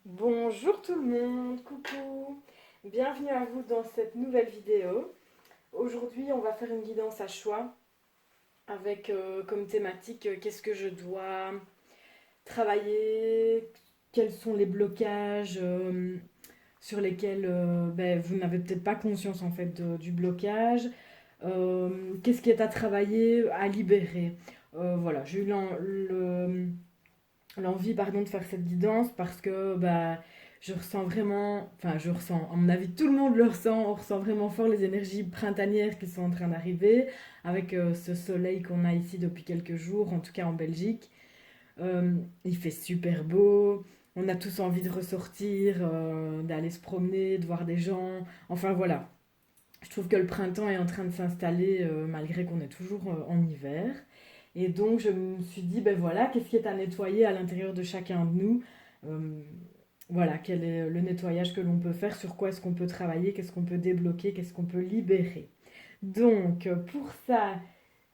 Bonjour tout le monde, coucou, bienvenue à vous dans cette nouvelle vidéo. Aujourd'hui on va faire une guidance à choix avec comme thématique qu'est-ce que je dois travailler, quels sont les blocages sur lesquels vous n'avez peut-être pas conscience en fait du blocage, qu'est-ce qui est à travailler, à libérer. Voilà, j'ai eu l'envie pardon, de faire cette guidance parce que je ressens vraiment, enfin je ressens, à mon avis tout le monde le ressent, on ressent vraiment fort les énergies printanières qui sont en train d'arriver avec ce soleil qu'on a ici depuis quelques jours, en tout cas en Belgique. Il fait super beau, on a tous envie de ressortir, d'aller se promener, de voir des gens, enfin voilà. Je trouve que le printemps est en train de s'installer malgré qu'on est toujours en hiver. Et donc je me suis dit, ben voilà, qu'est-ce qui est à nettoyer à l'intérieur de chacun de nous. Euh, voilà, quel est le nettoyage que l'on peut faire, sur quoi est-ce qu'on peut travailler, qu'est-ce qu'on peut débloquer, qu'est-ce qu'on peut libérer. Donc pour ça,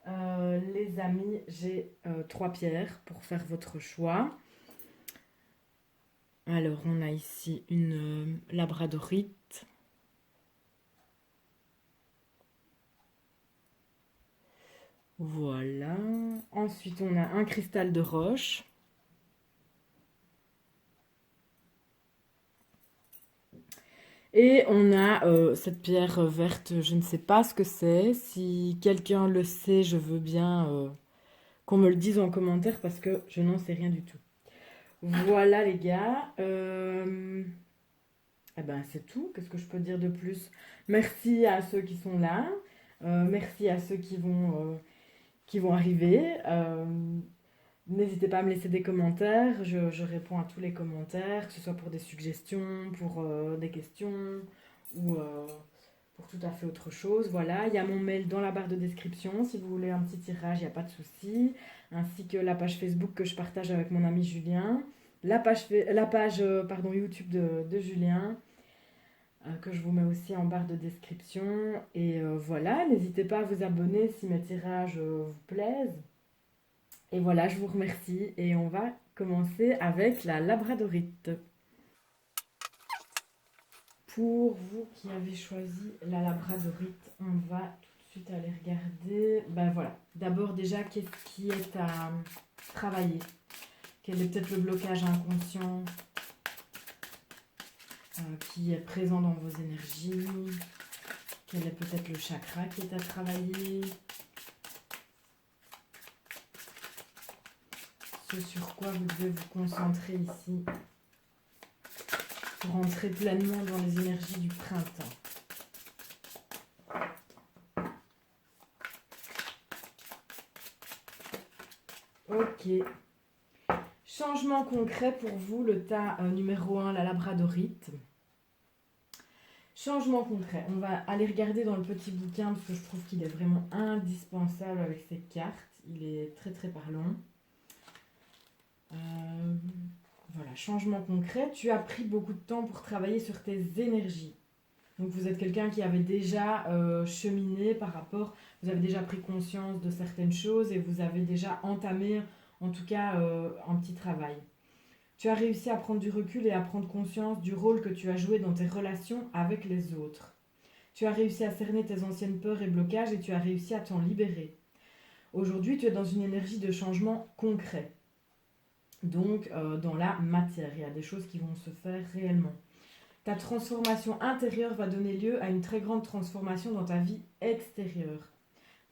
les amis, j'ai trois pierres pour faire votre choix. Alors on a ici une labradorite. Voilà. Ensuite, on a un cristal de roche. Et on a cette pierre verte, je ne sais pas ce que c'est. Si quelqu'un le sait, je veux bien qu'on me le dise en commentaire parce que je n'en sais rien du tout. Voilà les gars. Eh ben c'est tout. Qu'est-ce que je peux dire de plus? Merci à ceux qui sont là. Merci à ceux qui vont arriver. N'hésitez pas à me laisser des commentaires, je réponds à tous les commentaires, que ce soit pour des suggestions, pour des questions ou pour tout à fait autre chose. Voilà, il y a mon mail dans la barre de description si vous voulez un petit tirage, il n'y a pas de souci, ainsi que la page Facebook que je partage avec mon ami Julien, la page YouTube de Julien, que je vous mets aussi en barre de description. Et voilà, n'hésitez pas à vous abonner si mes tirages vous plaisent. Et voilà, je vous remercie et on va commencer avec la labradorite. Pour vous qui avez choisi la labradorite, on va tout de suite aller regarder. Ben voilà, d'abord déjà, qu'est-ce qui est à travailler? Quel est peut-être le blocage inconscient qui est présent dans vos énergies? Quel est peut-être le chakra qui est à travailler? Ce sur quoi vous devez vous concentrer ici pour entrer pleinement dans les énergies du printemps. Ok. Changement concret pour vous, le tas numéro 1, la labradorite. Changement concret. On va aller regarder dans le petit bouquin parce que je trouve qu'il est vraiment indispensable avec ces cartes. Il est très très parlant. Voilà, changement concret. Tu as pris beaucoup de temps pour travailler sur tes énergies. Donc vous êtes quelqu'un qui avait déjà cheminé par rapport, vous avez déjà pris conscience de certaines choses et vous avez déjà entamé en tout cas un petit travail. Tu as réussi à prendre du recul et à prendre conscience du rôle que tu as joué dans tes relations avec les autres. Tu as réussi à cerner tes anciennes peurs et blocages et tu as réussi à t'en libérer. Aujourd'hui, tu es dans une énergie de changement concret. Donc, dans la matière, il y a des choses qui vont se faire réellement. Ta transformation intérieure va donner lieu à une très grande transformation dans ta vie extérieure.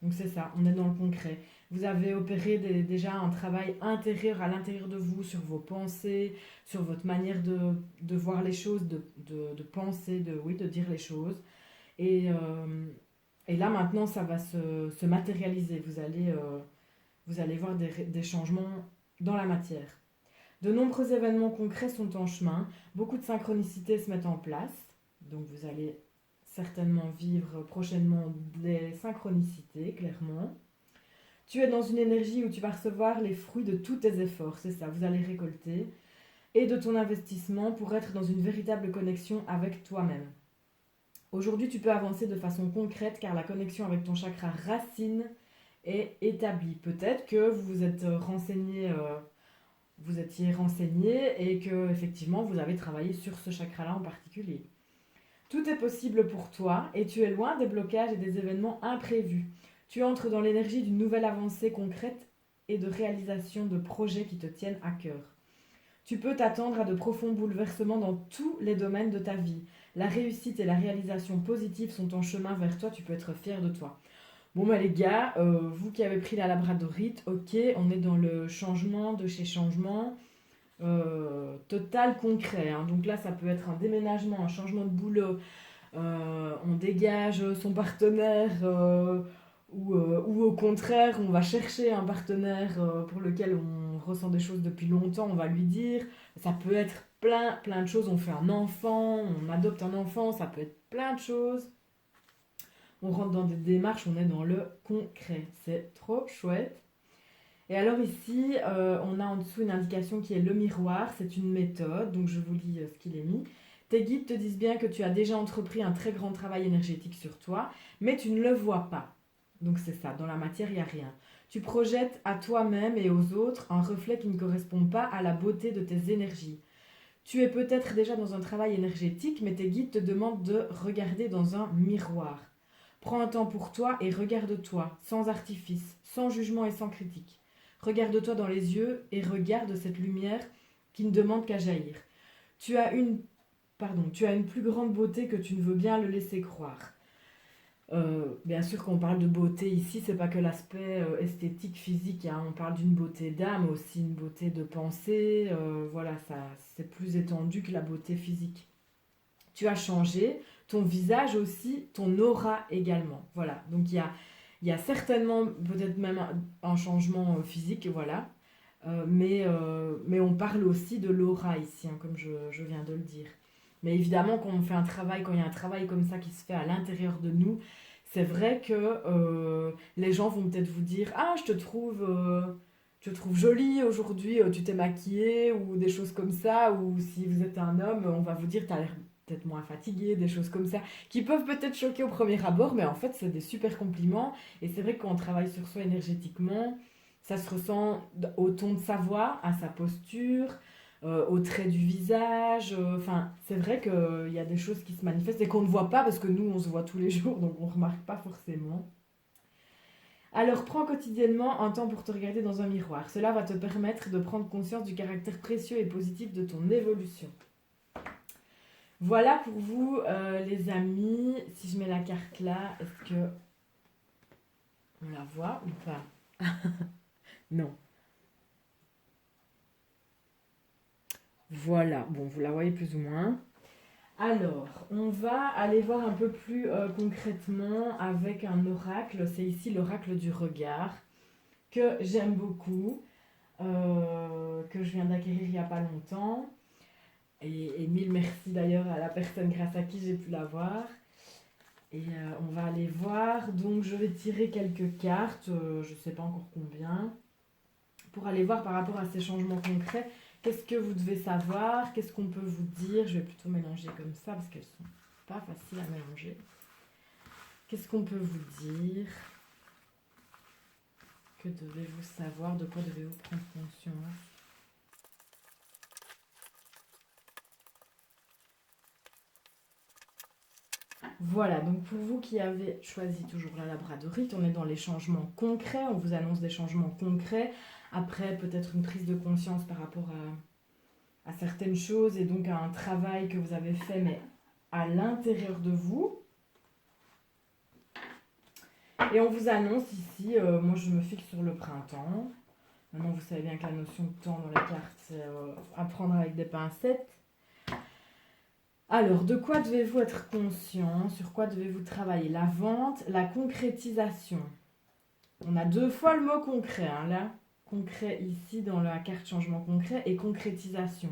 Donc c'est ça, on est dans le concret. Vous avez opéré déjà un travail intérieur à l'intérieur de vous sur vos pensées, sur votre manière de voir les choses, de penser, de dire les choses. Et là maintenant, ça va se matérialiser. Vous allez voir des changements dans la matière. De nombreux événements concrets sont en chemin, beaucoup de synchronicités se mettent en place, donc vous allez certainement vivre prochainement des synchronicités, clairement. Tu es dans une énergie où tu vas recevoir les fruits de tous tes efforts, c'est ça, vous allez récolter, et de ton investissement pour être dans une véritable connexion avec toi-même. Aujourd'hui, tu peux avancer de façon concrète car la connexion avec ton chakra racine est établie. Peut-être que vous vous êtes renseigné vous étiez renseigné et que effectivement vous avez travaillé sur ce chakra-là en particulier. Tout est possible pour toi et tu es loin des blocages et des événements imprévus. Tu entres dans l'énergie d'une nouvelle avancée concrète et de réalisation de projets qui te tiennent à cœur. Tu peux t'attendre à de profonds bouleversements dans tous les domaines de ta vie. La réussite et la réalisation positive sont en chemin vers toi, tu peux être fier de toi. Bon bah les gars, vous qui avez pris la labradorite, ok, on est dans le changement de chez changement, total concret, hein. Donc là ça peut être un déménagement, un changement de boulot, on dégage son partenaire, ou au contraire on va chercher un partenaire pour lequel on ressent des choses depuis longtemps, on va lui dire. Ça peut être plein de choses, on fait un enfant, on adopte un enfant, ça peut être plein de choses. On rentre dans des démarches, on est dans le concret. C'est trop chouette. Et alors ici, on a en dessous une indication qui est le miroir. C'est une méthode, donc je vous lis ce qu'il est mis. Tes guides te disent bien que tu as déjà entrepris un très grand travail énergétique sur toi, mais tu ne le vois pas. Donc c'est ça, dans la matière, il n'y a rien. Tu projettes à toi-même et aux autres un reflet qui ne correspond pas à la beauté de tes énergies. Tu es peut-être déjà dans un travail énergétique, mais tes guides te demandent de regarder dans un miroir. Prends un temps pour toi et regarde-toi, sans artifice, sans jugement et sans critique. Regarde-toi dans les yeux et regarde cette lumière qui ne demande qu'à jaillir. Tu as une plus grande beauté que tu ne veux bien le laisser croire. Bien sûr, quand on parle de beauté ici, c'est pas que l'aspect esthétique, physique, hein. On parle d'une beauté d'âme, aussi une beauté de pensée. Voilà, ça, c'est plus étendu que la beauté physique. Tu as changé, ton visage aussi, ton aura également. Voilà, donc il y a certainement peut-être même un changement physique, voilà. Mais on parle aussi de l'aura ici, hein, comme je viens de le dire. Mais évidemment, quand on fait un travail, quand il y a un travail comme ça qui se fait à l'intérieur de nous, c'est vrai que les gens vont peut-être vous dire: Ah, je te trouve jolie aujourd'hui, tu t'es maquillée, ou des choses comme ça. Ou si vous êtes un homme, on va vous dire: T'as l'air peut-être moins fatigué, des choses comme ça, qui peuvent peut-être choquer au premier abord, mais en fait, c'est des super compliments. Et c'est vrai que quand on travaille sur soi énergétiquement, ça se ressent au ton de sa voix, à sa posture, au trait du visage. Enfin, c'est vrai qu'il y a des choses qui se manifestent et qu'on ne voit pas parce que nous, on se voit tous les jours, donc on ne remarque pas forcément. Alors, prends quotidiennement un temps pour te regarder dans un miroir. Cela va te permettre de prendre conscience du caractère précieux et positif de ton évolution. Voilà pour vous, les amis. Si je mets la carte là, est-ce que on la voit ou pas? Non. Voilà, bon, vous la voyez plus ou moins. Alors, on va aller voir un peu plus concrètement avec un oracle. C'est ici l'oracle du regard, que j'aime beaucoup, que je viens d'acquérir il n'y a pas longtemps. Et mille merci d'ailleurs à la personne grâce à qui j'ai pu l'avoir. Et on va aller voir. Donc, je vais tirer quelques cartes, je ne sais pas encore combien, pour aller voir par rapport à ces changements concrets. Qu'est-ce que vous devez savoir? Qu'est-ce qu'on peut vous dire? Je vais plutôt mélanger comme ça parce qu'elles sont pas faciles à mélanger. Qu'est-ce qu'on peut vous dire? Que devez-vous savoir? De quoi devez-vous prendre conscience? Voilà, donc pour vous qui avez choisi toujours la labradorite, on est dans les changements concrets, on vous annonce des changements concrets. Après, peut-être une prise de conscience par rapport à certaines choses et donc à un travail que vous avez fait, mais à l'intérieur de vous. Et on vous annonce ici, moi je me fixe sur le printemps. Maintenant, vous savez bien que la notion de temps dans la carte, c'est à prendre avec des pincettes. Alors, de quoi devez-vous être conscient? Sur quoi devez-vous travailler? La vente, la concrétisation. On a deux fois le mot concret, hein, là. Concret ici dans la carte changement concret et concrétisation.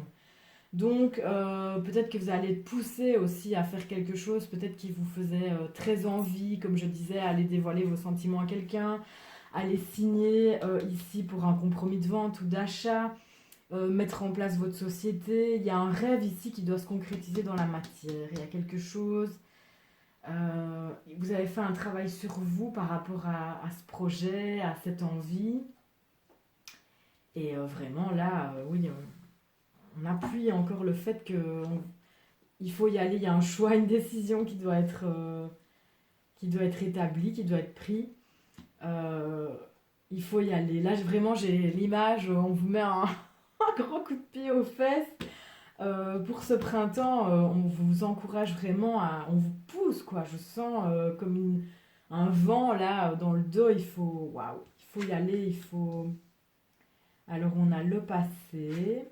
Donc, peut-être que vous allez être poussé aussi à faire quelque chose, peut-être qui vous faisait très envie, comme je disais, à aller dévoiler vos sentiments à quelqu'un, aller signer ici pour un compromis de vente ou d'achat, mettre en place votre société. Il y a un rêve ici qui doit se concrétiser dans la matière. Il y a quelque chose. Vous avez fait un travail sur vous par rapport à ce projet, à cette envie. Et vraiment là, oui, on appuie encore le fait il faut y aller, il y a un choix, une décision qui doit être établi, qui doit être pris. Euh, il faut y aller. Là, vraiment, j'ai l'image, on vous met un gros coup de pied aux fesses. Pour ce printemps, on vous encourage vraiment on vous pousse, quoi. Je sens comme un vent là dans le dos. Waouh, il faut y aller, il faut. Alors, on a le passé,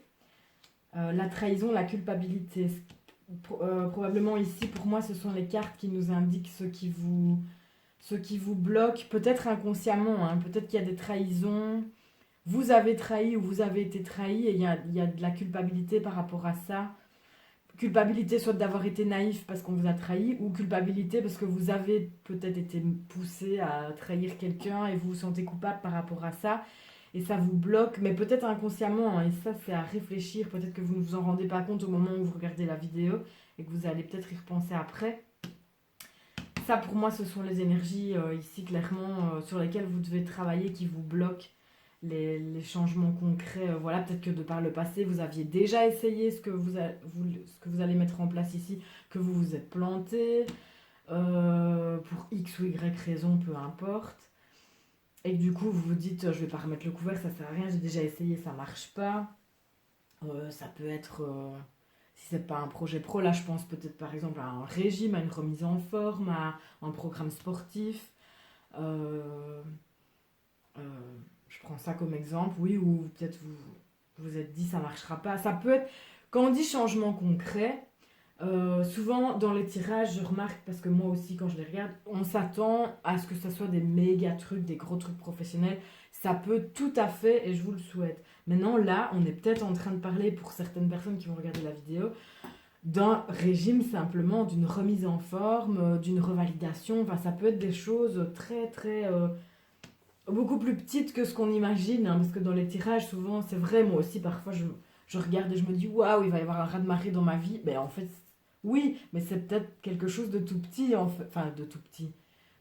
la trahison, la culpabilité. Probablement ici, pour moi, ce sont les cartes qui nous indiquent ce qui vous bloque, peut-être inconsciemment, hein, peut-être qu'il y a des trahisons, vous avez trahi ou vous avez été trahi et il y a de la culpabilité par rapport à ça. Culpabilité soit d'avoir été naïf parce qu'on vous a trahi ou culpabilité parce que vous avez peut-être été poussé à trahir quelqu'un et vous vous sentez coupable par rapport à ça et ça vous bloque, mais peut-être inconsciemment, hein, et ça c'est à réfléchir, peut-être que vous ne vous en rendez pas compte au moment où vous regardez la vidéo et que vous allez peut-être y repenser après. Ça, pour moi, ce sont les énergies ici, clairement, sur lesquelles vous devez travailler, qui vous bloquent les changements concrets. Voilà, peut-être que de par le passé, vous aviez déjà essayé ce que ce que vous allez mettre en place ici, que vous vous êtes planté, pour X ou Y raison, peu importe. Et que du coup, vous vous dites, je vais pas remettre le couvert, ça sert à rien, j'ai déjà essayé, ça marche pas. Ça peut être... si c'est pas un projet pro, là je pense peut-être par exemple à un régime, à une remise en forme, à un programme sportif. Euh, euh, je prends ça comme exemple, oui, ou peut-être vous êtes dit ça marchera pas. Ça peut être, quand on dit changement concret, souvent dans les tirages, je remarque, parce que moi aussi quand je les regarde, on s'attend à ce que ça soit des méga trucs, des gros trucs professionnels. Ça peut tout à fait, et je vous le souhaite. Maintenant, là, on est peut-être en train de parler, pour certaines personnes qui vont regarder la vidéo, d'un régime simplement, d'une remise en forme, d'une revalidation. Enfin, ça peut être des choses très, très... beaucoup plus petites que ce qu'on imagine, hein, parce que dans les tirages, souvent, c'est vrai, moi aussi, parfois, je regarde et je me dis, waouh, il va y avoir un raz-de-marée dans ma vie. Mais en fait, oui, mais c'est peut-être quelque chose de tout petit, en fait. Enfin, de tout petit.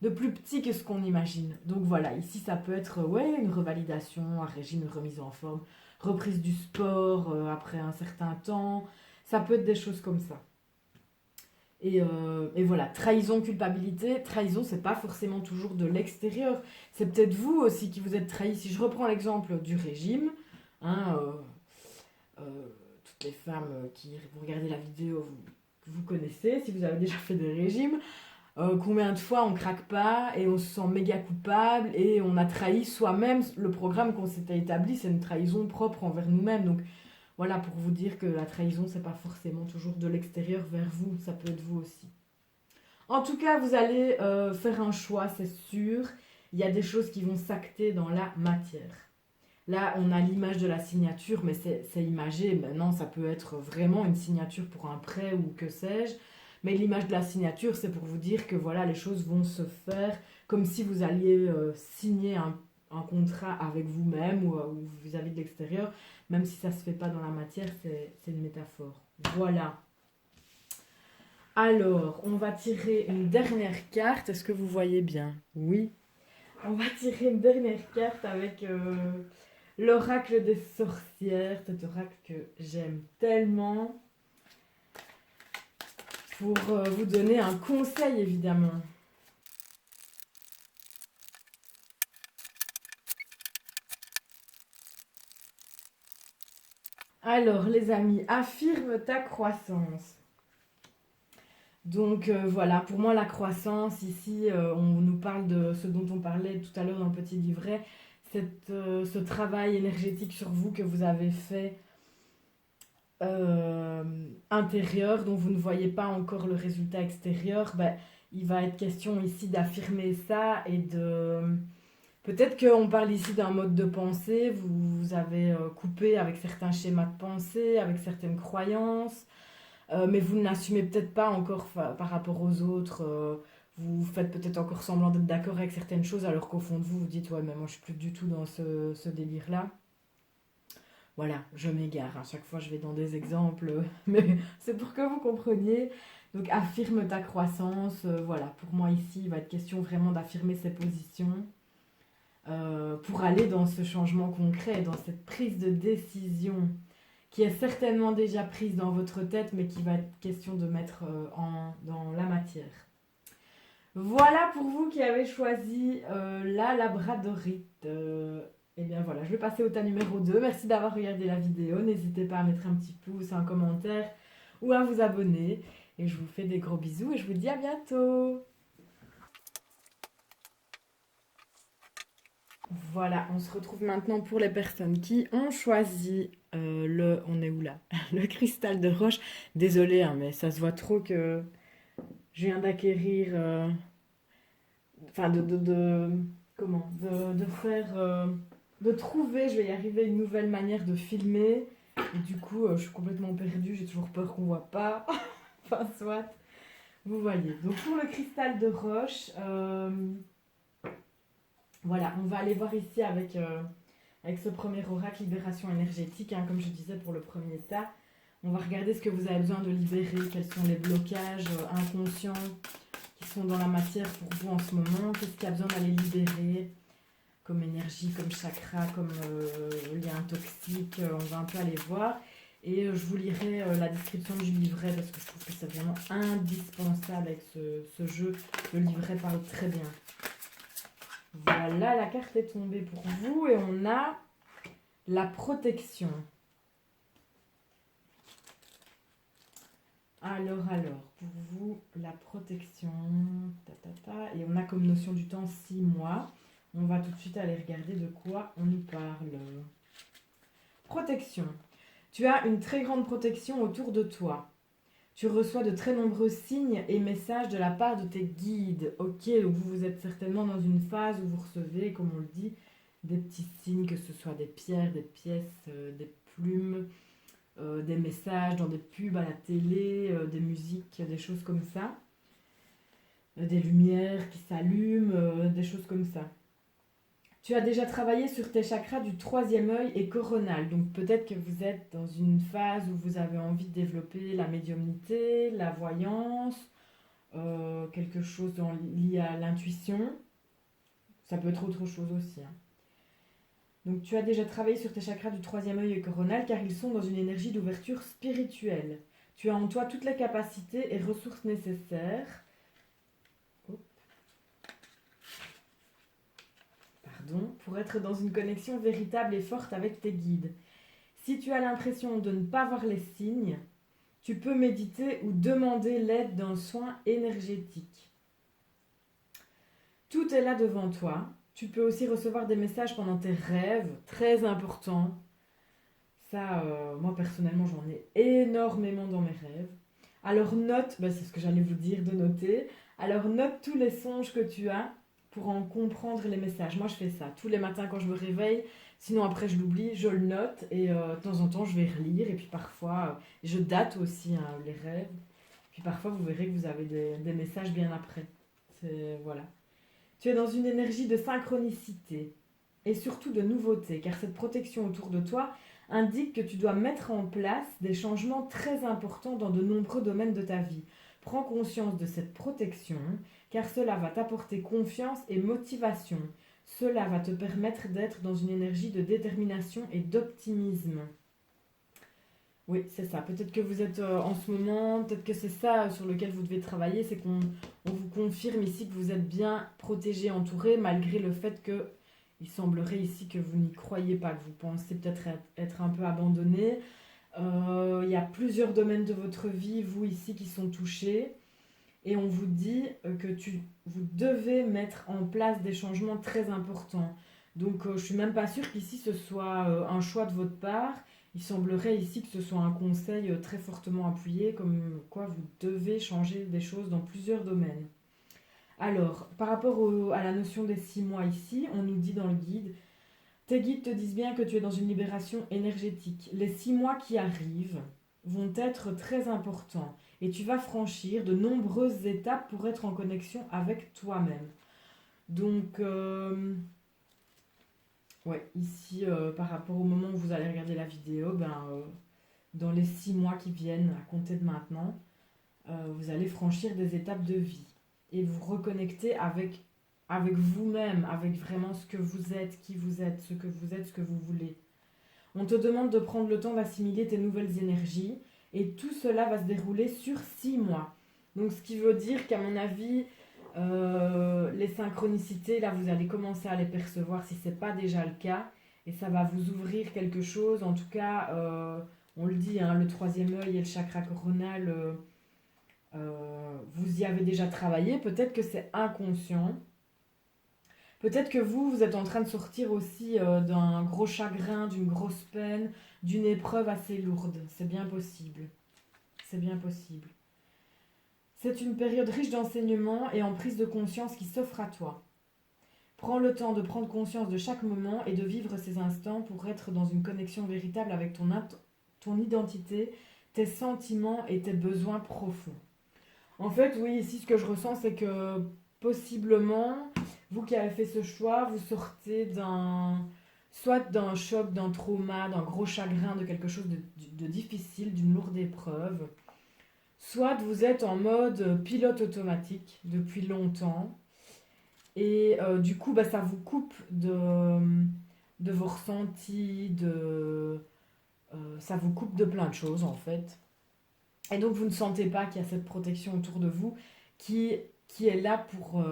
De plus petit que ce qu'on imagine. Donc voilà, ici, ça peut être, ouais, une revalidation, un régime, une remise en forme, reprise du sport après un certain temps. Ça peut être des choses comme ça. Et voilà, trahison, culpabilité. Trahison, c'est pas forcément toujours de l'extérieur. C'est peut-être vous aussi qui vous êtes trahi. Si je reprends l'exemple du régime, hein, toutes les femmes qui vont regarder la vidéo, vous connaissez, si vous avez déjà fait des régimes, combien de fois on craque pas et on se sent méga coupable et on a trahi soi-même le programme qu'on s'était établi. C'est une trahison propre envers nous-mêmes. Donc voilà, pour vous dire que la trahison, c'est pas forcément toujours de l'extérieur vers vous, ça peut être vous aussi. En tout cas, vous allez faire un choix, c'est sûr. Il y a des choses qui vont s'acter dans la matière. Là, on a l'image de la signature, mais c'est imagé. Maintenant, ça peut être vraiment une signature pour un prêt ou que sais-je. Mais l'image de la signature, c'est pour vous dire que voilà, les choses vont se faire comme si vous alliez signer un contrat avec vous-même ou vis-à-vis de l'extérieur. Même si ça ne se fait pas dans la matière, c'est une métaphore. Voilà. Alors, on va tirer une dernière carte. Est-ce que vous voyez bien? Oui. On va tirer une dernière carte avec l'oracle des sorcières. Cet oracle que j'aime tellement. Pour vous donner un conseil, évidemment. Alors, les amis, affirme ta croissance. Donc voilà, pour moi la croissance, ici on nous parle de ce dont on parlait tout à l'heure dans le petit livret, ce travail énergétique sur vous que vous avez fait intérieur, dont vous ne voyez pas encore le résultat extérieur, ben, il va être question ici d'affirmer ça et de... Peut-être qu'on parle ici d'un mode de pensée, vous avez coupé avec certains schémas de pensée, avec certaines croyances, mais vous ne l'assumez peut-être pas encore par rapport aux autres. Vous faites peut-être encore semblant d'être d'accord avec certaines choses, alors qu'au fond de vous, vous dites, ouais, mais moi je suis plus du tout dans ce délire-là. Voilà, je m'égare. À chaque fois, je vais dans des exemples, mais c'est pour que vous compreniez. Donc, affirme ta croissance. Voilà, pour moi ici, il va être question vraiment d'affirmer ses positions. pour aller dans ce changement concret, dans cette prise de décision qui est certainement déjà prise dans votre tête, mais qui va être question de mettre dans la matière. Voilà pour vous qui avez choisi la labradorite. Et bien voilà, je vais passer au tas numéro 2. Merci d'avoir regardé la vidéo. N'hésitez pas à mettre un petit pouce, un commentaire ou à vous abonner. Et je vous fais des gros bisous et je vous dis à bientôt. Voilà, on se retrouve maintenant pour les personnes qui ont choisi on est où là? Le cristal de roche. Désolée, hein, mais ça se voit trop que je viens d'acquérir, enfin comment, de faire, de trouver, je vais y arriver, une nouvelle manière de filmer. Et du coup, je suis complètement perdue, j'ai toujours peur qu'on voit pas. Enfin, soit. Vous voyez. Donc pour le cristal de roche, voilà, on va aller voir ici avec ce premier oracle libération énergétique, hein, comme je disais pour le premier tas. On va regarder ce que vous avez besoin de libérer, quels sont les blocages inconscients qui sont dans la matière pour vous en ce moment, qu'est-ce qu'il y a besoin d'aller libérer comme énergie, comme chakra, comme lien toxique, on va un peu aller voir. Et je vous lirai la description du livret parce que je trouve que c'est vraiment indispensable avec ce jeu. Le livret parle très bien. Voilà, la carte est tombée pour vous et on a la protection. Alors, pour vous, la protection, et on a comme notion du temps 6 mois. On va tout de suite aller regarder de quoi on nous parle. Protection. Tu as une très grande protection autour de toi. Tu reçois de très nombreux signes et messages de la part de tes guides. Ok, donc vous êtes certainement dans une phase où vous recevez, comme on le dit, des petits signes, que ce soit des pierres, des pièces, des plumes, des messages dans des pubs à la télé, des musiques, des choses comme ça. Des lumières qui s'allument, des choses comme ça. Tu as déjà travaillé sur tes chakras du troisième œil et coronal. Donc peut-être que vous êtes dans une phase où vous avez envie de développer la médiumnité, la voyance, quelque chose lié à l'intuition. Ça peut être autre chose aussi, hein. Donc tu as déjà travaillé sur tes chakras du troisième œil et coronal car ils sont dans une énergie d'ouverture spirituelle. Tu as en toi toutes les capacités et ressources nécessaires. Pour être dans une connexion véritable et forte avec tes guides. Si tu as l'impression de ne pas voir les signes, tu peux méditer ou demander l'aide d'un soin énergétique. Tout est là devant toi. Tu peux aussi recevoir des messages pendant tes rêves, très importants. Ça, moi personnellement, j'en ai énormément dans mes rêves. Alors note, c'est ce que j'allais vous dire de noter. Alors note tous les songes que tu as pour en comprendre les messages. Moi, je fais ça tous les matins quand je me réveille. Sinon, après, je l'oublie, je le note et de temps en temps, je vais relire. Et puis parfois, je date aussi, hein, les rêves. Puis parfois, vous verrez que vous avez des messages bien après. Voilà. Tu es dans une énergie de synchronicité et surtout de nouveauté, car cette protection autour de toi indique que tu dois mettre en place des changements très importants dans de nombreux domaines de ta vie. Prends conscience de cette protection, car cela va t'apporter confiance et motivation. Cela va te permettre d'être dans une énergie de détermination et d'optimisme. Oui, c'est ça. Peut-être que vous êtes en ce moment, peut-être que c'est ça sur lequel vous devez travailler, c'est qu'on vous confirme ici que vous êtes bien protégé, entouré, malgré le fait que il semblerait ici que vous n'y croyez pas, que vous pensez peut-être être un peu abandonné. Il y a plusieurs domaines de votre vie, vous ici, qui sont touchés. Et on vous dit que vous devez mettre en place des changements très importants. Donc je ne suis même pas sûre qu'ici ce soit un choix de votre part. Il semblerait ici que ce soit un conseil très fortement appuyé, comme quoi vous devez changer des choses dans plusieurs domaines. Alors, par rapport à la notion des 6 mois ici, on nous dit dans le guide, tes guides te disent bien que tu es dans une libération énergétique. Les 6 mois qui arrivent vont être très importants et tu vas franchir de nombreuses étapes pour être en connexion avec toi-même. Donc, ici, par rapport au moment où vous allez regarder la vidéo, dans les 6 mois qui viennent, à compter de maintenant, vous allez franchir des étapes de vie et vous reconnecter avec avec vous-même, avec vraiment ce que vous êtes, qui vous êtes, ce que vous êtes, ce que vous voulez. On te demande de prendre le temps d'assimiler tes nouvelles énergies et tout cela va se dérouler sur 6 mois. Donc ce qui veut dire qu'à mon avis, les synchronicités, là vous allez commencer à les percevoir si ce n'est pas déjà le cas et ça va vous ouvrir quelque chose. En tout cas, on le dit, hein, le troisième œil et le chakra coronal, vous y avez déjà travaillé. Peut-être que c'est inconscient. Peut-être que vous êtes en train de sortir aussi d'un gros chagrin, d'une grosse peine, d'une épreuve assez lourde. C'est bien possible. C'est bien possible. C'est une période riche d'enseignements et en prise de conscience qui s'offre à toi. Prends le temps de prendre conscience de chaque moment et de vivre ces instants pour être dans une connexion véritable avec ton identité, tes sentiments et tes besoins profonds. En fait, oui, ici, ce que je ressens, c'est que possiblement, vous qui avez fait ce choix, vous sortez soit d'un choc, d'un trauma, d'un gros chagrin, de quelque chose de difficile, d'une lourde épreuve. Soit vous êtes en mode pilote automatique depuis longtemps. Et du coup, ça vous coupe de vos ressentis, ça vous coupe de plein de choses en fait. Et donc vous ne sentez pas qu'il y a cette protection autour de vous qui est là pour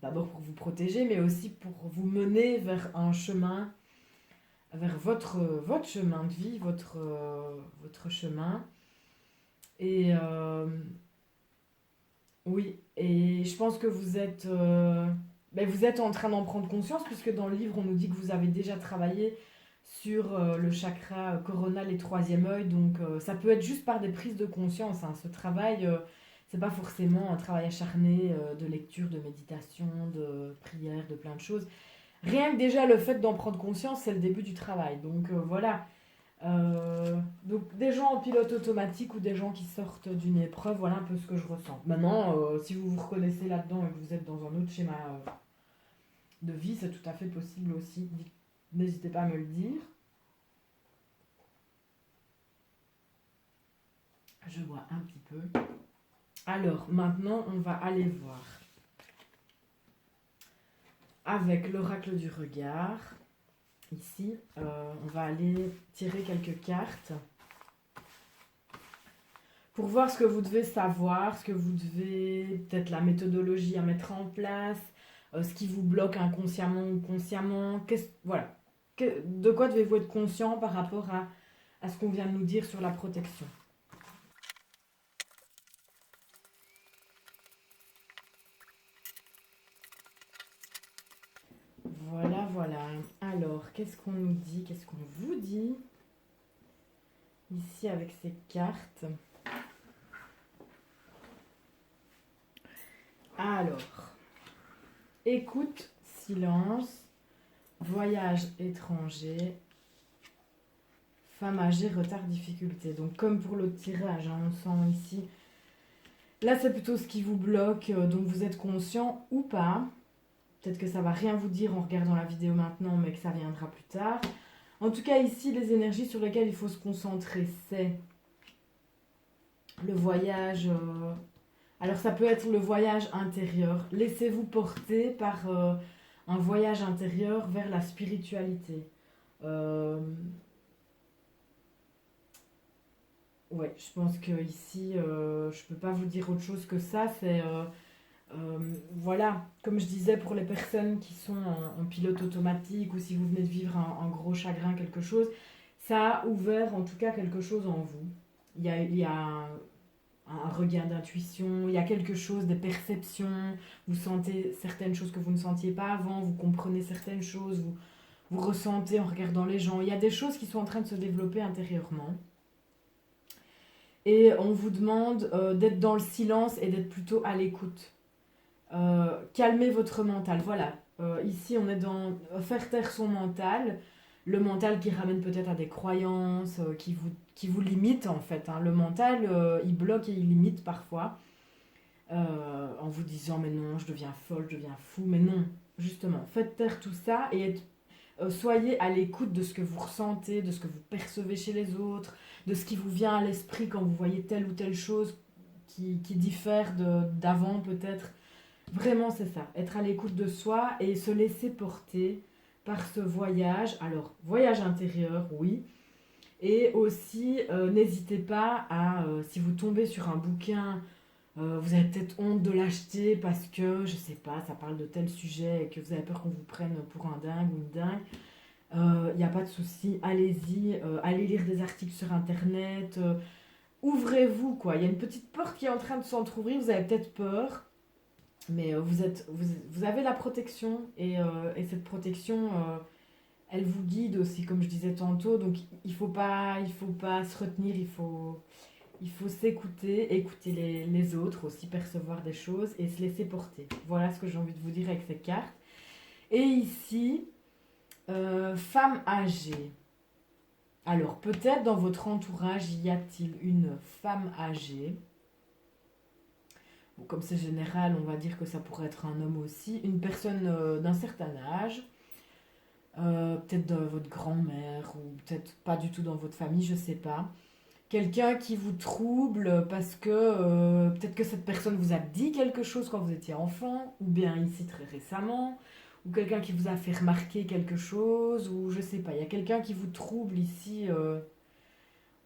d'abord pour vous protéger, mais aussi pour vous mener vers un chemin, vers votre chemin de vie, votre chemin. Et oui, et je pense que vous êtes en train d'en prendre conscience, puisque dans le livre, on nous dit que vous avez déjà travaillé sur le chakra coronal et troisième œil. Donc, ça peut être juste par des prises de conscience, hein. Ce travail, c'est pas forcément un travail acharné de lecture, de méditation, de prière, de plein de choses. Rien que déjà le fait d'en prendre conscience, c'est le début du travail. Donc, voilà. Donc des gens en pilote automatique ou des gens qui sortent d'une épreuve, voilà un peu ce que je ressens. Maintenant, si vous vous reconnaissez là-dedans et que vous êtes dans un autre schéma de vie, c'est tout à fait possible aussi. N'hésitez pas à me le dire. Je vois un petit peu. Alors, maintenant, on va aller voir avec l'oracle du regard. Ici, on va aller tirer quelques cartes pour voir ce que vous devez savoir, ce que vous devez, peut-être la méthodologie à mettre en place, ce qui vous bloque inconsciemment ou consciemment. Voilà. De quoi devez-vous être conscient par rapport à ce qu'on vient de nous dire sur la protection? Voilà, voilà. Alors, qu'est-ce qu'on nous dit? Qu'est-ce qu'on vous dit ici avec ces cartes? Alors, écoute, silence, voyage étranger, femme âgée, retard, difficulté. Donc, comme pour l'autre tirage, hein, on sent ici. Là, c'est plutôt ce qui vous bloque, donc vous êtes conscient ou pas. Peut-être que ça va rien vous dire en regardant la vidéo maintenant, mais que ça viendra plus tard. En tout cas, ici, les énergies sur lesquelles il faut se concentrer, c'est le voyage. Alors, ça peut être le voyage intérieur. Laissez-vous porter par un voyage intérieur vers la spiritualité. Ouais, je pense que ici, je peux pas vous dire autre chose que ça. C'est voilà, comme je disais, pour les personnes qui sont en pilote automatique ou si vous venez de vivre un gros chagrin, quelque chose, ça a ouvert en tout cas quelque chose en vous. Il y a un regain d'intuition, il y a quelque chose, des perceptions, vous sentez certaines choses que vous ne sentiez pas avant, vous comprenez certaines choses, vous ressentez en regardant les gens. Il y a des choses qui sont en train de se développer intérieurement. Et on vous demande d'être dans le silence et d'être plutôt à l'écoute. Calmez votre mental. Voilà, ici on est dans faire taire son mental, le mental qui ramène peut-être à des croyances, qui vous limitent en fait, hein. Le mental, il bloque et il limite parfois, en vous disant mais non, je deviens folle, je deviens fou, mais non, justement, faites taire tout ça et soyez à l'écoute de ce que vous ressentez, de ce que vous percevez chez les autres, de ce qui vous vient à l'esprit quand vous voyez telle ou telle chose qui diffère d'avant peut-être. Vraiment, c'est ça. Être à l'écoute de soi et se laisser porter par ce voyage. Alors, voyage intérieur, oui. Et aussi, n'hésitez pas à, si vous tombez sur un bouquin, vous avez peut-être honte de l'acheter parce que, je sais pas, ça parle de tel sujet et que vous avez peur qu'on vous prenne pour un dingue ou une dingue. Il n'y a pas de souci, allez-y, allez lire des articles sur Internet, ouvrez-vous, quoi. Il y a une petite porte qui est en train de s'entrouvrir, vous avez peut-être peur, mais vous avez la protection et cette protection, elle vous guide aussi, comme je disais tantôt. Donc il faut pas se retenir, il faut s'écouter, écouter les autres, aussi percevoir des choses et se laisser porter. Voilà ce que j'ai envie de vous dire avec ces cartes. Et ici, femme âgée. Alors peut-être dans votre entourage, y a-t-il une femme âgée? Bon, comme c'est général, on va dire que ça pourrait être un homme aussi, une personne d'un certain âge, peut-être de votre grand-mère ou peut-être pas du tout dans votre famille, je sais pas. Quelqu'un qui vous trouble parce que peut-être que cette personne vous a dit quelque chose quand vous étiez enfant, ou bien ici très récemment, ou quelqu'un qui vous a fait remarquer quelque chose, ou je sais pas, il y a quelqu'un qui vous trouble ici,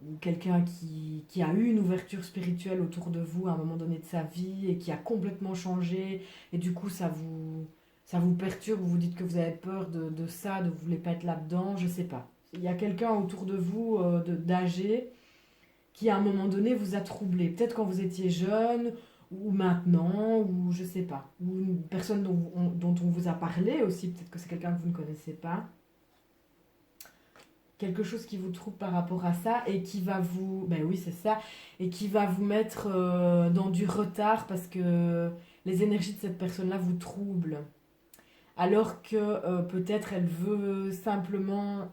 ou quelqu'un qui a eu une ouverture spirituelle autour de vous à un moment donné de sa vie et qui a complètement changé, et du coup ça vous perturbe, vous vous dites que vous avez peur de ça, de vous voulez pas être là-dedans, je sais pas. Il y a quelqu'un autour de vous d'âgé qui à un moment donné vous a troublé. Peut-être quand vous étiez jeune, ou maintenant, ou je sais pas. Ou une personne dont on vous a parlé aussi, peut-être que c'est quelqu'un que vous ne connaissez pas. Quelque chose qui vous trouble par rapport à ça et qui va vous... Ben oui, c'est ça. Et qui va vous mettre dans du retard parce que les énergies de cette personne-là vous troublent. Alors que peut-être elle veut simplement,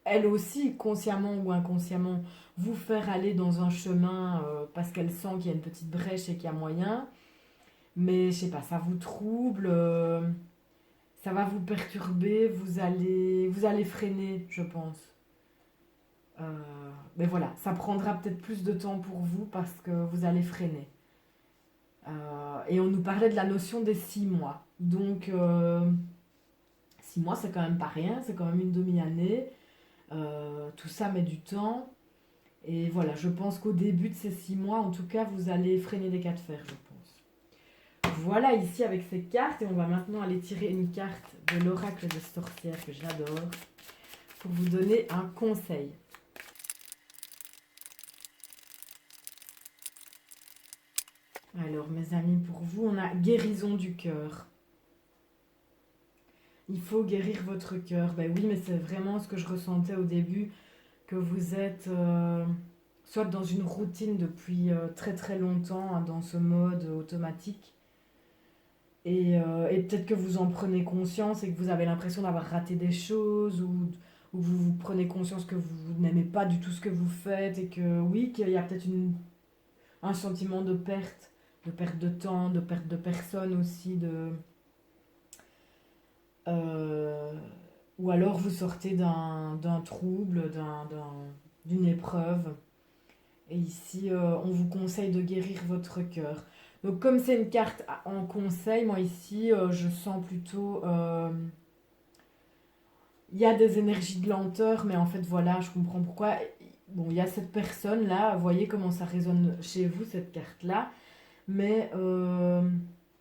elle aussi, consciemment ou inconsciemment, vous faire aller dans un chemin parce qu'elle sent qu'il y a une petite brèche et qu'il y a moyen. Mais je sais pas, ça vous trouble, ça va vous perturber, vous allez freiner, je pense. Mais voilà, ça prendra peut-être plus de temps pour vous parce que vous allez freiner. Et on nous parlait de la notion des 6 mois. Donc, 6 mois, c'est quand même pas rien, c'est quand même une demi-année. Tout ça met du temps. Et voilà, je pense qu'au début de ces 6 mois, en tout cas, vous allez freiner des cas de fer, je pense. Voilà ici avec ces cartes. Et on va maintenant aller tirer une carte de l'oracle des sorcières que j'adore pour vous donner un conseil. Alors, mes amis, pour vous, on a guérison du cœur. Il faut guérir votre cœur. Ben oui, mais c'est vraiment ce que je ressentais au début, que vous êtes soit dans une routine depuis très très longtemps, hein, dans ce mode automatique, et peut-être que vous en prenez conscience et que vous avez l'impression d'avoir raté des choses, ou vous prenez conscience que vous n'aimez pas du tout ce que vous faites, et que oui, qu'il y a peut-être un sentiment de perte de temps, de perte de personnes aussi, euh, ou alors vous sortez d'un trouble, d'une épreuve. Et ici, on vous conseille de guérir votre cœur. Donc comme c'est une carte en conseil, moi ici, je sens plutôt... Il y a des énergies de lenteur, mais en fait, voilà, je comprends pourquoi. Bon, il y a cette personne-là, vous voyez comment ça résonne chez vous, cette carte-là. Mais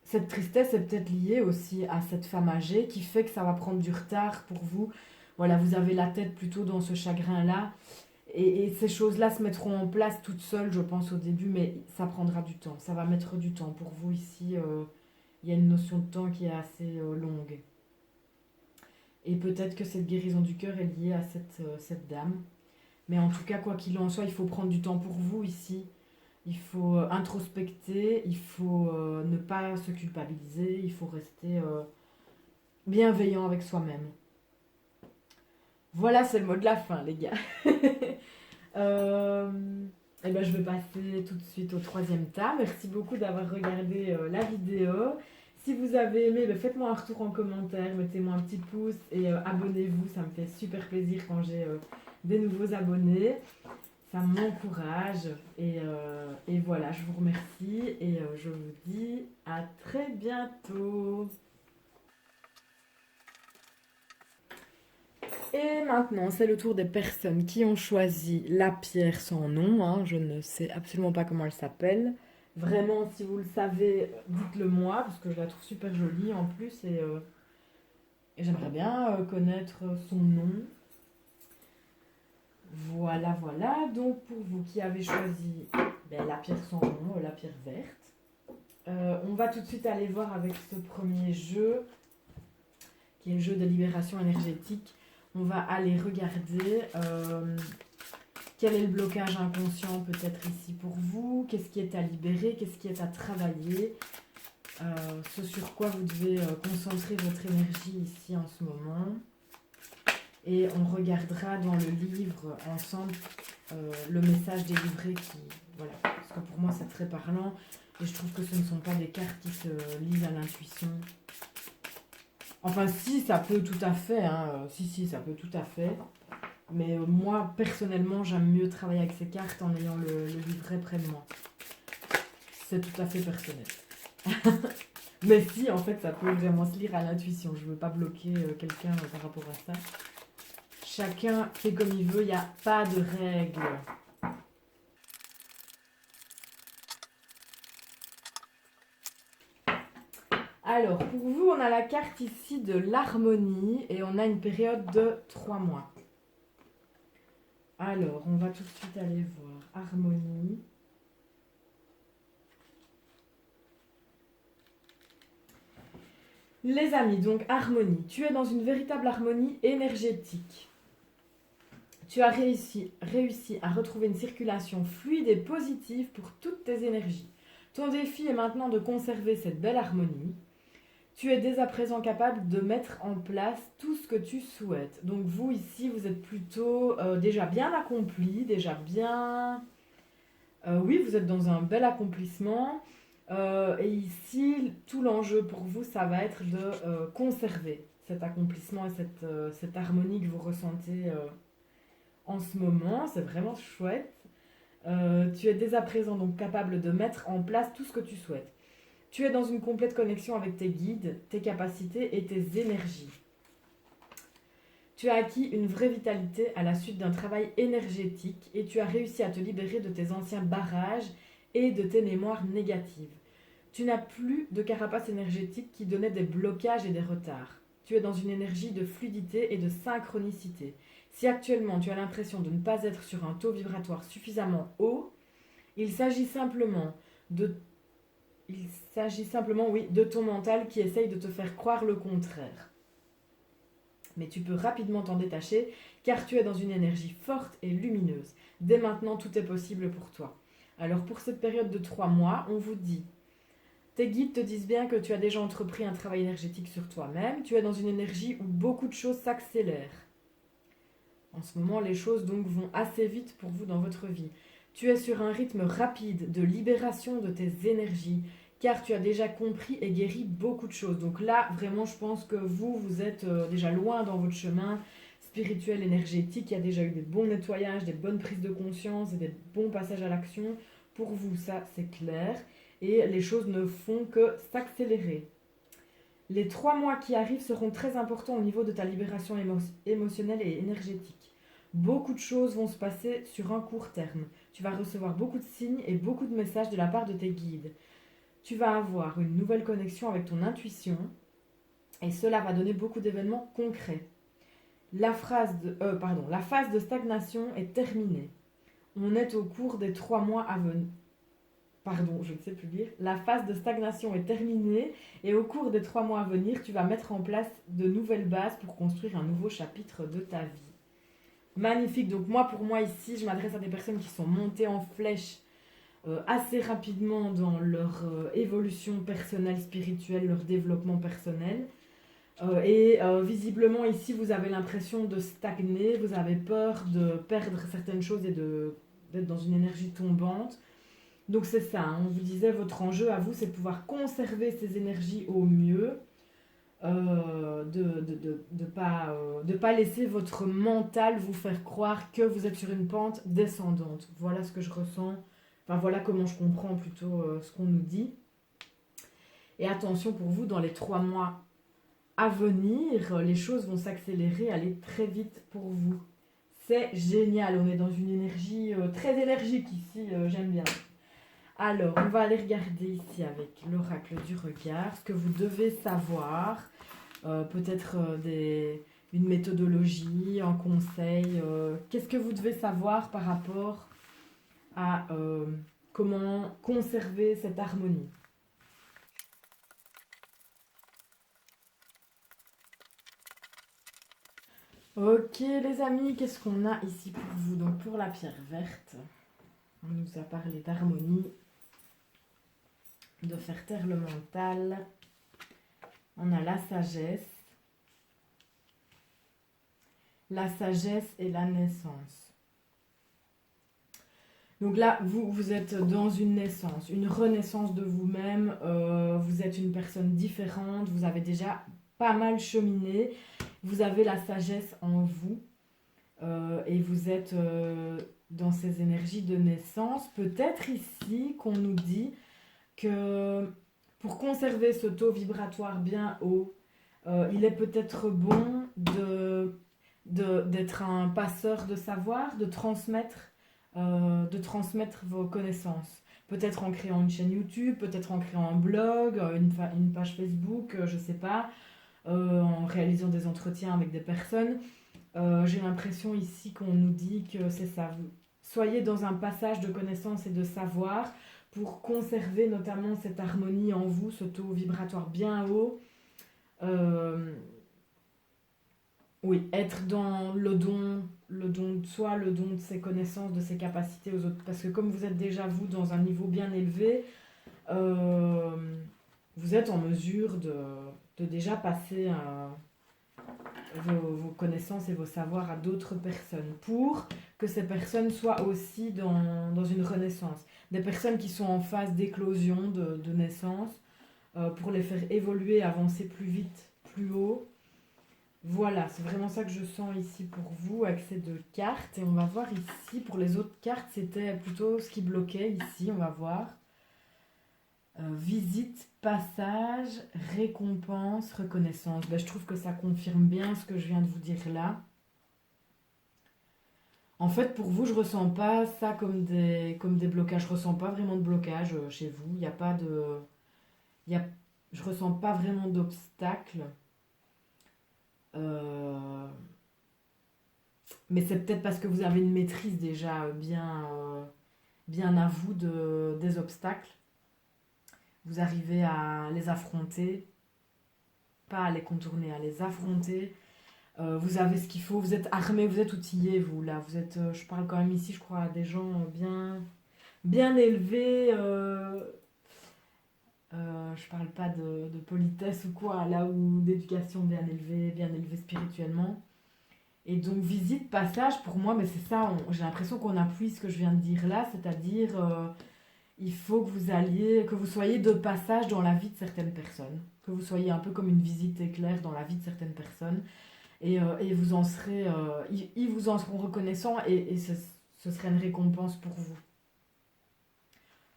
cette tristesse est peut-être liée aussi à cette femme âgée qui fait que ça va prendre du retard pour vous. Voilà, vous avez la tête plutôt dans ce chagrin-là. Et ces choses-là se mettront en place toutes seules, je pense, au début, mais ça prendra du temps. Ça va mettre du temps. Pour vous, ici, il y a une notion de temps qui est assez longue. Et peut-être que cette guérison du cœur est liée à cette dame. Mais en tout cas, quoi qu'il en soit, il faut prendre du temps pour vous ici. Il faut introspecter, il faut ne pas se culpabiliser, il faut rester bienveillant avec soi-même. Voilà, c'est le mot de la fin, les gars. Euh, et ben, je vais passer tout de suite au troisième tas. Merci beaucoup d'avoir regardé la vidéo. Si vous avez aimé, ben, faites-moi un retour en commentaire, mettez-moi un petit pouce et abonnez-vous. Ça me fait super plaisir quand j'ai des nouveaux abonnés. ça m'encourage. Et voilà, je vous remercie et je vous dis à très bientôt. Et maintenant, c'est le tour des personnes qui ont choisi la pierre sans nom, hein. Je ne sais absolument pas comment elle s'appelle. Vraiment, si vous le savez, dites-le moi, parce que je la trouve super jolie en plus et j'aimerais bien connaître son nom. Voilà, voilà. Donc pour vous qui avez choisi la pierre sans nom, la pierre verte, on va tout de suite aller voir avec ce premier jeu, qui est le jeu de libération énergétique. On va aller regarder quel est le blocage inconscient peut-être ici pour vous, qu'est-ce qui est à libérer, qu'est-ce qui est à travailler, ce sur quoi vous devez concentrer votre énergie ici en ce moment. Et on regardera dans le livre ensemble le message délivré qui, voilà, parce que pour moi c'est très parlant et je trouve que ce ne sont pas des cartes qui se lisent à l'intuition. Enfin si, ça peut tout à fait, hein. Si, ça peut tout à fait. Mais moi, personnellement, j'aime mieux travailler avec ces cartes en ayant le livret près de moi. C'est tout à fait personnel. Mais si, en fait, ça peut vraiment se lire à l'intuition. Je ne veux pas bloquer quelqu'un par rapport à ça. Chacun fait comme il veut, il n'y a pas de règles. Alors, pour vous, on a la carte ici de l'harmonie et on a une période de 3 mois. Alors, on va tout de suite aller voir harmonie. Les amis, donc harmonie. Tu es dans une véritable harmonie énergétique. Tu as réussi à retrouver une circulation fluide et positive pour toutes tes énergies. Ton défi est maintenant de conserver cette belle harmonie. Tu es dès à présent capable de mettre en place tout ce que tu souhaites. Donc vous, ici, vous êtes plutôt déjà bien accompli, déjà bien... oui, vous êtes dans un bel accomplissement. Et ici, tout l'enjeu pour vous, ça va être de conserver cet accomplissement et cette harmonie que vous ressentez en ce moment. C'est vraiment chouette. Tu es dès à présent donc capable de mettre en place tout ce que tu souhaites. Tu es dans une complète connexion avec tes guides, tes capacités et tes énergies. Tu as acquis une vraie vitalité à la suite d'un travail énergétique et tu as réussi à te libérer de tes anciens barrages et de tes mémoires négatives. Tu n'as plus de carapace énergétique qui donnait des blocages et des retards. Tu es dans une énergie de fluidité et de synchronicité. Si actuellement tu as l'impression de ne pas être sur un taux vibratoire suffisamment haut, il s'agit simplement, de ton mental qui essaye de te faire croire le contraire. Mais tu peux rapidement t'en détacher car tu es dans une énergie forte et lumineuse. Dès maintenant, tout est possible pour toi. Alors pour cette période de 3 mois, on vous dit, tes guides te disent bien que tu as déjà entrepris un travail énergétique sur toi-même. Tu es dans une énergie où beaucoup de choses s'accélèrent. En ce moment, les choses donc vont assez vite pour vous dans votre vie. Tu es sur un rythme rapide de libération de tes énergies, car tu as déjà compris et guéri beaucoup de choses. Donc là, vraiment, je pense que vous êtes déjà loin dans votre chemin spirituel, énergétique. Il y a déjà eu des bons nettoyages, des bonnes prises de conscience et des bons passages à l'action. Pour vous, ça, c'est clair. Et les choses ne font que s'accélérer. Les 3 mois qui arrivent seront très importants au niveau de ta libération émotionnelle et énergétique. Beaucoup de choses vont se passer sur un court terme. Tu vas recevoir beaucoup de signes et beaucoup de messages de la part de tes guides. Tu vas avoir une nouvelle connexion avec ton intuition et cela va donner beaucoup d'événements concrets. La phase de stagnation est terminée. On est au cours des 3 mois à venir. Je ne sais plus lire. La phase de stagnation est terminée et au cours des 3 mois à venir, tu vas mettre en place de nouvelles bases pour construire un nouveau chapitre de ta vie. Magnifique. Donc pour moi ici, je m'adresse à des personnes qui sont montées en flèche assez rapidement dans leur évolution personnelle, spirituelle, leur développement personnel. Visiblement ici, vous avez l'impression de stagner, vous avez peur de perdre certaines choses et d'être dans une énergie tombante. Donc c'est ça, on vous disait, votre enjeu à vous, c'est de pouvoir conserver ces énergies au mieux. de pas laisser votre mental vous faire croire que vous êtes sur une pente descendante. Voilà ce que je ressens. Enfin, voilà comment je comprends plutôt ce qu'on nous dit. Et attention pour vous, dans les 3 mois à venir, les choses vont s'accélérer, aller très vite pour vous. C'est génial, on est dans une énergie très énergique ici, j'aime bien. Alors, on va aller regarder ici avec l'oracle du regard, ce que vous devez savoir, peut-être une méthodologie, un conseil. Qu'est-ce que vous devez savoir par rapport à comment conserver cette harmonie? Ok les amis, qu'est-ce qu'on a ici pour vous? Donc pour la pierre verte, on nous a parlé d'harmonie, de faire taire le mental. On a la sagesse et la naissance. Donc là, vous êtes dans une naissance, une renaissance de vous-même. Vous êtes une personne différente, vous avez déjà pas mal cheminé. Vous avez la sagesse en vous et vous êtes dans ces énergies de naissance. Peut-être ici qu'on nous dit que pour conserver ce taux vibratoire bien haut, il est peut-être bon d'être un passeur de savoir, de transmettre vos connaissances. Peut-être en créant une chaîne YouTube, peut-être en créant un blog, une page Facebook, je ne sais pas, en réalisant des entretiens avec des personnes. J'ai l'impression ici qu'on nous dit que c'est ça. Vous soyez dans un passage de connaissances et de savoir pour conserver notamment cette harmonie en vous, ce taux vibratoire bien haut. Oui, être dans le don de soi, le don de ses connaissances, de ses capacités aux autres. Parce que comme vous êtes déjà vous dans un niveau bien élevé, vous êtes en mesure de déjà passer vos connaissances et vos savoirs à d'autres personnes pour que ces personnes soient aussi dans une renaissance. Des personnes qui sont en phase d'éclosion, de naissance, pour les faire évoluer, avancer plus vite, plus haut. Voilà, c'est vraiment ça que je sens ici pour vous avec ces 2 cartes. Et on va voir ici, pour les autres cartes, c'était plutôt ce qui bloquait ici, on va voir. Visite, passage, récompense, reconnaissance. Ben, je trouve que ça confirme bien ce que je viens de vous dire là. En fait, pour vous, je ressens pas ça comme des blocages. Je ressens pas vraiment de blocage chez vous. Il n'y a pas de... je ressens pas vraiment d'obstacle. Mais c'est peut-être parce que vous avez une maîtrise déjà bien à vous des obstacles. Vous arrivez à les affronter, pas à les contourner, à les affronter. Vous avez ce qu'il faut, vous êtes armé, vous êtes outillé, vous là. Vous êtes, je parle quand même ici, je crois, à des gens bien élevés. Je parle pas de politesse ou quoi, là, ou d'éducation bien élevée spirituellement. Et donc visite, passage, pour moi, mais c'est ça, j'ai l'impression qu'on appuie ce que je viens de dire là, c'est-à-dire il faut que vous soyez de passage dans la vie de certaines personnes, que vous soyez un peu comme une visite éclair dans la vie de certaines personnes, et vous en serez, ils vous en seront reconnaissants, et ce serait une récompense pour vous.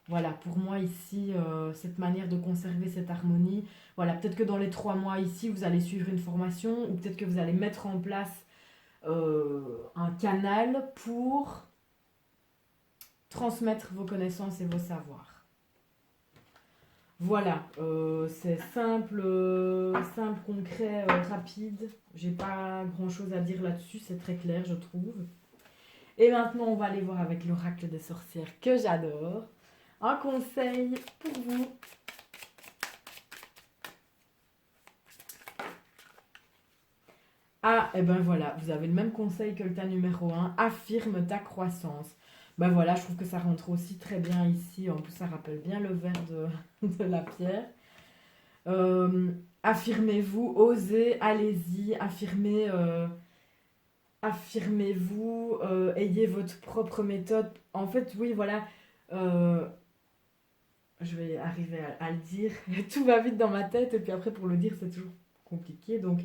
Voilà, pour moi ici, cette manière de conserver cette harmonie, voilà, peut-être que dans les 3 mois ici, vous allez suivre une formation, ou peut-être que vous allez mettre en place un canal pour transmettre vos connaissances et vos savoirs. Voilà, c'est simple, concret, rapide. J'ai pas grand chose à dire là-dessus, c'est très clair, je trouve. Et maintenant, on va aller voir avec l'oracle des sorcières que j'adore. Un conseil pour vous. Ah, et ben voilà, vous avez le même conseil que le tas numéro 1, affirme ta croissance. Ben voilà, je trouve que ça rentre aussi très bien ici, en plus ça rappelle bien le verre de la pierre. Affirmez-vous, osez, allez-y, affirmez-vous, ayez votre propre méthode. En fait, oui, voilà, euh, je vais arriver à le dire. Tout va vite dans ma tête, et puis après, pour le dire, c'est toujours compliqué. Donc,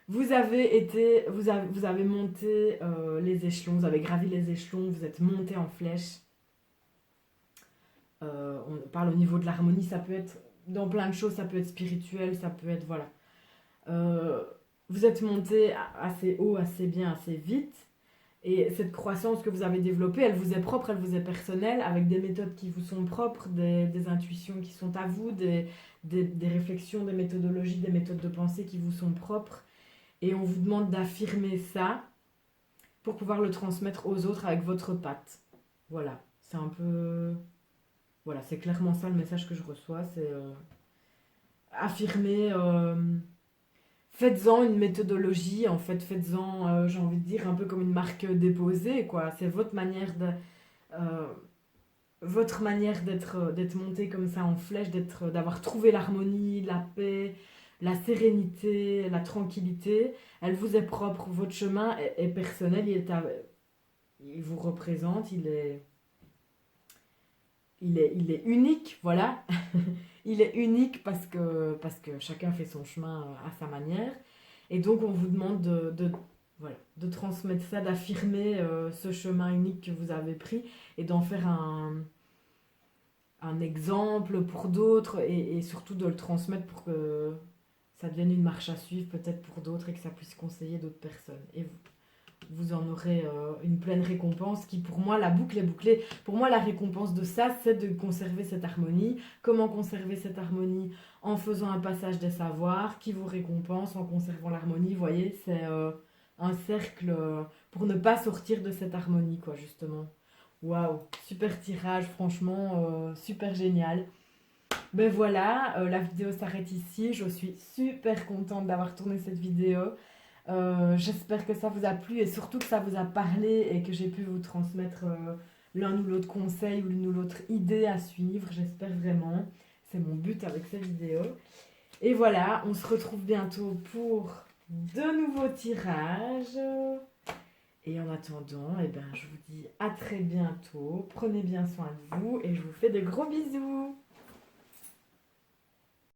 vous avez monté les échelons, vous avez gravi les échelons, vous êtes monté en flèche. On parle au niveau de l'harmonie, ça peut être dans plein de choses, ça peut être spirituel, ça peut être, voilà. Vous êtes monté assez haut, assez bien, assez vite. Et cette croissance que vous avez développée, elle vous est propre, elle vous est personnelle, avec des méthodes qui vous sont propres, des intuitions qui sont à vous, des réflexions, des méthodologies, des méthodes de pensée qui vous sont propres. Et on vous demande d'affirmer ça pour pouvoir le transmettre aux autres avec votre patte. Voilà, c'est un peu... Voilà, c'est clairement ça le message que je reçois, c'est affirmer... faites-en une méthodologie, en fait, faites-en, j'ai envie de dire, un peu comme une marque déposée, quoi. C'est euh, votre manière d'être monté comme ça en flèche, d'avoir trouvé l'harmonie, la paix, la sérénité, la tranquillité. Elle vous est propre, votre chemin est personnel, il vous représente, il est unique, voilà. Il est unique parce que chacun fait son chemin à sa manière. Et donc, on vous demande voilà, de transmettre ça, d'affirmer ce chemin unique que vous avez pris et d'en faire un exemple pour d'autres et surtout de le transmettre pour que ça devienne une marche à suivre peut-être pour d'autres et que ça puisse conseiller d'autres personnes. Et vous en aurez une pleine récompense qui, pour moi, la boucle est bouclée. Pour moi, la récompense de ça, c'est de conserver cette harmonie. Comment conserver cette harmonie? En faisant un passage des savoirs qui vous récompense en conservant l'harmonie. Vous voyez, c'est un cercle pour ne pas sortir de cette harmonie, quoi, justement. Waouh, super tirage, franchement, super génial. Ben voilà, la vidéo s'arrête ici. Je suis super contente d'avoir tourné cette vidéo. J'espère que ça vous a plu et surtout que ça vous a parlé et que j'ai pu vous transmettre l'un ou l'autre conseil ou l'une ou l'autre idée à suivre. J'espère vraiment. C'est mon but avec cette vidéo. Et voilà, on se retrouve bientôt pour de nouveaux tirages. Et en attendant, eh ben, je vous dis à très bientôt. Prenez bien soin de vous et je vous fais de gros bisous.